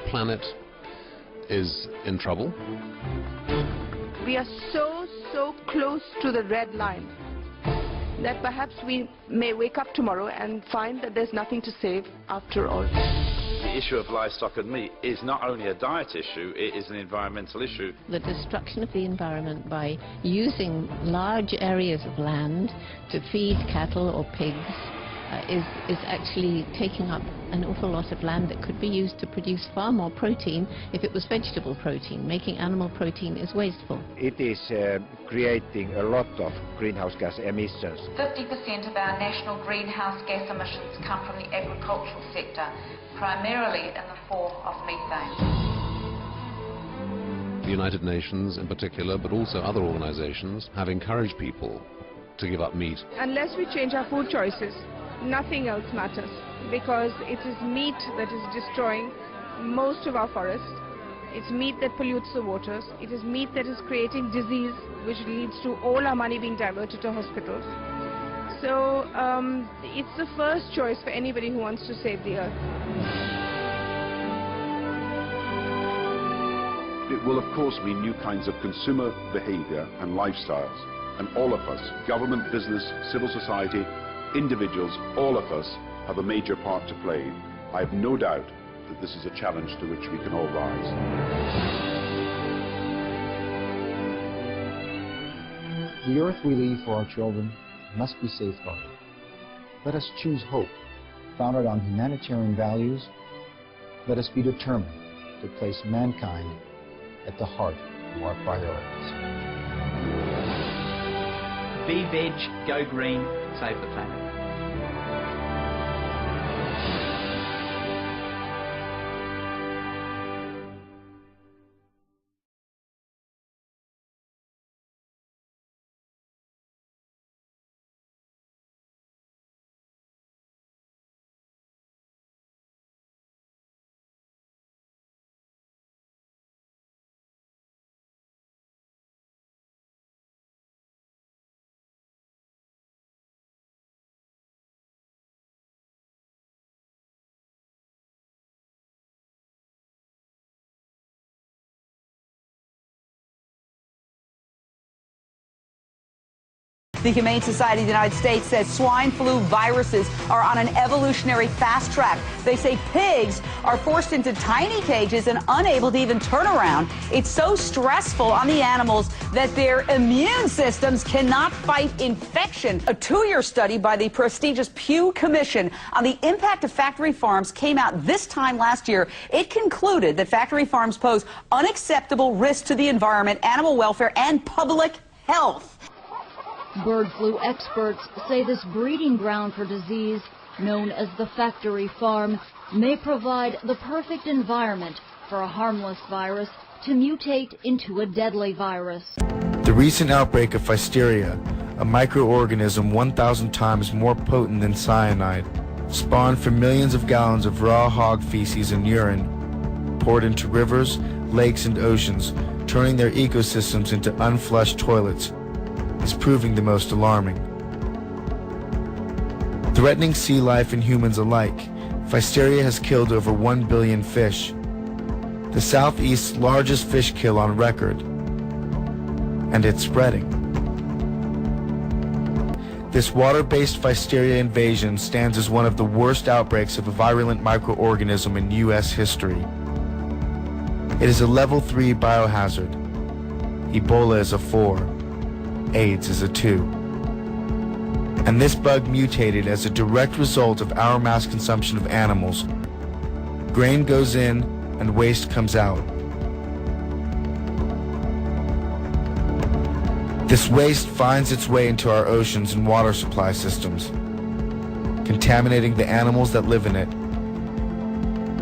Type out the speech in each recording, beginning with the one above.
planet is in trouble. We are so close to the red line that perhaps we may wake up tomorrow and find that there's nothing to save after all. The issue of livestock and meat is not only a diet issue, it is an environmental issue. The destruction of the environment by using large areas of land to feed cattle or pigs is actually taking up an awful lot of land that could be used to produce far more protein if it was vegetable protein. Making animal protein is wasteful. It is creating a lot of greenhouse gas emissions. 50% of our national greenhouse gas emissions come from the agricultural sector, primarily in the form of methane. The United Nations in particular, but also other organizations, have encouraged people to give up meat. Unless we change our food choices, nothing else matters, because it is meat that is destroying most of our forests. It's meat that pollutes the waters. It is meat that is creating disease, which leads to all our money being diverted to hospitals. So it's the first choice for anybody who wants to save the earth. It will, of course, mean new kinds of consumer behavior and lifestyles. And all of us, government, business, civil society, individuals, all of us have a major part to play. I have no doubt that this is a challenge to which we can all rise. The earth we leave for our children must be safeguarded. Let us choose hope, founded on humanitarian values. Let us be determined to place mankind at the heart of our priorities. Be veg, go green, save the planet. The Humane Society of the United States says swine flu viruses are on an evolutionary fast track. They say pigs are forced into tiny cages and unable to even turn around. It's so stressful on the animals that their immune systems cannot fight infection. A 2-year study by the prestigious Pew Commission on the impact of factory farms came out this time last year. It concluded that factory farms pose unacceptable risks to the environment, animal welfare, and public health. Bird flu experts say this breeding ground for disease, known as the factory farm, may provide the perfect environment for a harmless virus to mutate into a deadly virus. The recent outbreak of Pfiesteria, a microorganism 1,000 times more potent than cyanide, spawned from millions of gallons of raw hog feces and urine, poured into rivers, lakes, and oceans, turning their ecosystems into unflushed toilets, is proving the most alarming. Threatening sea life and humans alike, Pfiesteria has killed over 1 billion fish, the Southeast's largest fish kill on record, and it's spreading. This water-based Pfiesteria invasion stands as one of the worst outbreaks of a virulent microorganism in U.S. history. It is a level 3 biohazard. Ebola is a 4. AIDS is a 2. And this bug mutated as a direct result of our mass consumption of animals. Grain goes in and waste comes out. This waste finds its way into our oceans and water supply systems, contaminating the animals that live in it,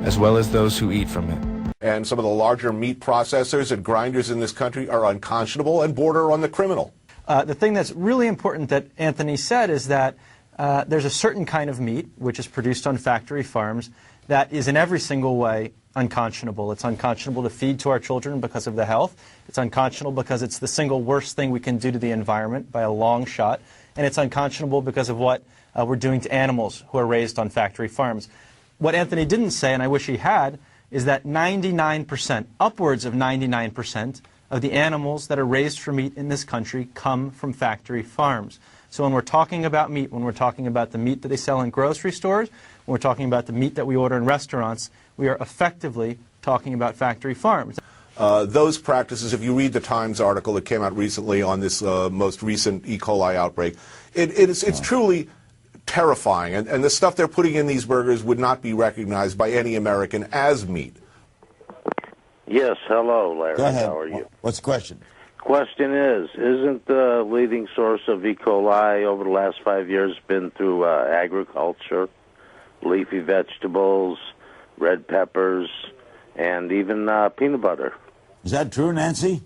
as well as those who eat from it. And some of the larger meat processors and grinders in this country are unconscionable and border on the criminal. The thing that's really important that Anthony said is that there's a certain kind of meat, which is produced on factory farms, that is in every single way unconscionable. It's unconscionable to feed to our children because of the health. It's unconscionable because it's the single worst thing we can do to the environment by a long shot. And it's unconscionable because of what we're doing to animals who are raised on factory farms. What Anthony didn't say, and I wish he had, is that 99%, upwards of 99%, of the animals that are raised for meat in this country come from factory farms. So when we're talking about meat, when we're talking about the meat that they sell in grocery stores, when we're talking about the meat that we order in restaurants, we are effectively talking about factory farms. Those practices, if you read the Times article that came out recently on this most recent E. coli outbreak, it's truly terrifying. And the stuff they're putting in these burgers would not be recognized by any American as meat. Yes, hello, Larry. Go ahead. How are you? What's the question? Question is, isn't the leading source of E. coli over the last 5 years been through agriculture, leafy vegetables, red peppers, and even peanut butter? Is that true, Nancy?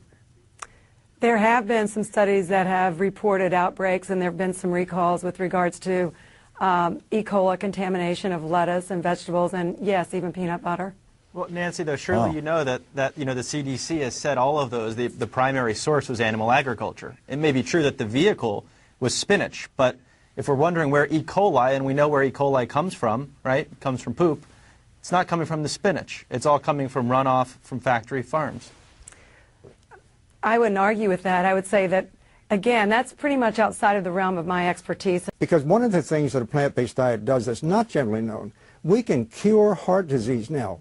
There have been some studies that have reported outbreaks, and there have been some recalls with regards to E. coli contamination of lettuce and vegetables, and yes, even peanut butter. Well, Nancy, though, surely you know that the CDC has said all of those, the primary source was animal agriculture. It may be true that the vehicle was spinach, but if we're wondering where E. coli, and we know where E. coli comes from, right? It comes from poop. It's not coming from the spinach. It's all coming from runoff from factory farms. I wouldn't argue with that. I would say that, again, that's pretty much outside of the realm of my expertise. Because one of the things that a plant-based diet does that's not generally known, we can cure heart disease now.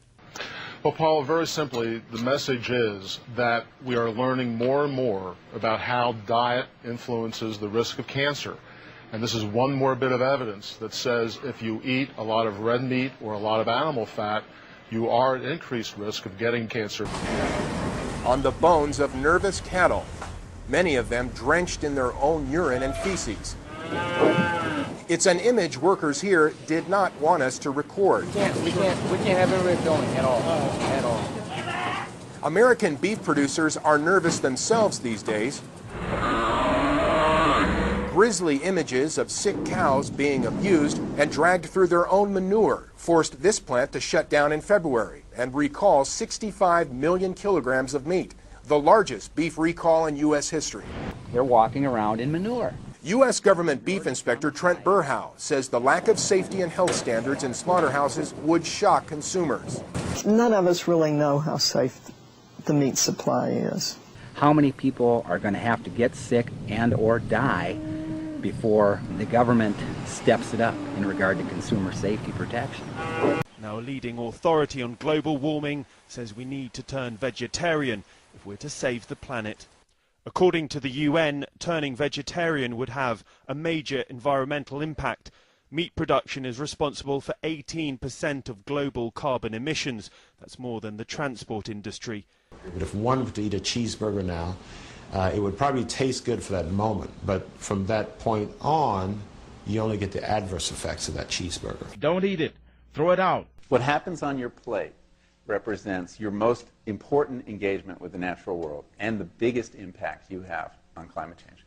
Well, Paul, very simply, the message is that we are learning more and more about how diet influences the risk of cancer. And this is one more bit of evidence that says if you eat a lot of red meat or a lot of animal fat, you are at increased risk of getting cancer. On the bones of nervous cattle, many of them drenched in their own urine and feces. It's an image workers here did not want us to record. We can't have everybody filming at all. American beef producers are nervous themselves these days. Grisly images of sick cows being abused and dragged through their own manure forced this plant to shut down in February and recall 65 million kilograms of meat, the largest beef recall in U.S. history. They're walking around in manure. U.S. Government Beef Inspector Trent Burhow says the lack of safety and health standards in slaughterhouses would shock consumers. None of us really know how safe the meat supply is. How many people are going to have to get sick and or die before the government steps it up in regard to consumer safety protection? Now, a leading authority on global warming says we need to turn vegetarian if we're to save the planet. According to the UN, turning vegetarian would have a major environmental impact. Meat production is responsible for 18% of global carbon emissions. That's more than the transport industry. But if one were to eat a cheeseburger now, it would probably taste good for that moment. But from that point on, you only get the adverse effects of that cheeseburger. Don't eat it. Throw it out. What happens on your plate represents your most important engagement with the natural world and the biggest impact you have on climate change.